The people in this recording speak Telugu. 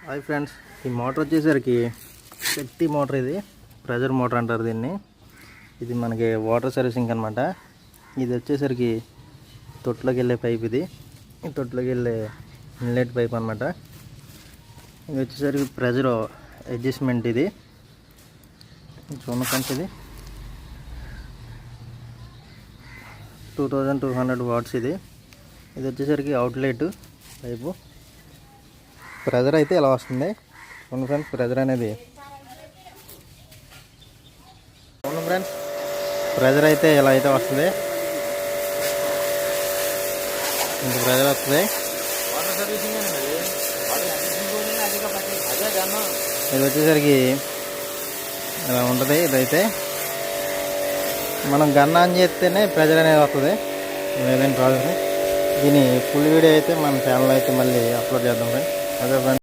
హాయ్ ఫ్రెండ్స్, ఈ మోటార్ వచ్చేసరికి శక్తి మోటార్. ఇది ప్రెజర్ మోటార్ అంటారు దీన్ని. ఇది మనకి వాటర్ సర్వీసింగ్ అనమాట. ఇది వచ్చేసరికి తొట్టులోకి వెళ్ళే పైప్. ఇది ఈ తొట్టులోకి వెళ్ళే ఇన్లెట్ పైప్ అనమాట. ఇది వచ్చేసరికి ప్రెజర్ అడ్జస్ట్మెంట్. ఇది చూడండి ఫ్రెండ్స్, ఇది 2200 వాట్స్. ఇది వచ్చేసరికి అవుట్లెట్ పైపు. ప్రెజర్ అయితే ఇలా వస్తుంది. చూడండి ఫ్రెండ్స్, ప్రెజర్ అనేది చూడండి ఫ్రెండ్స్, ప్రెజర్ అయితే ఇలా అయితే వస్తుంది. ఇంత ప్రెజర్ వస్తుంది. ఇది వచ్చేసరికి ఇలా ఉంటుంది. ఇదైతే మనం గన్ ఆన్ చేస్తేనే ప్రెజర్ అనేది వస్తుంది. ఏదైనా ప్రాబ్లం. దీని ఫుల్ వీడియో అయితే మన ఛానల్లో అయితే మళ్ళీ అప్లోడ్ చేద్దాం ఫ్రెండ్స్. అదే ఫ్రెండ్స్.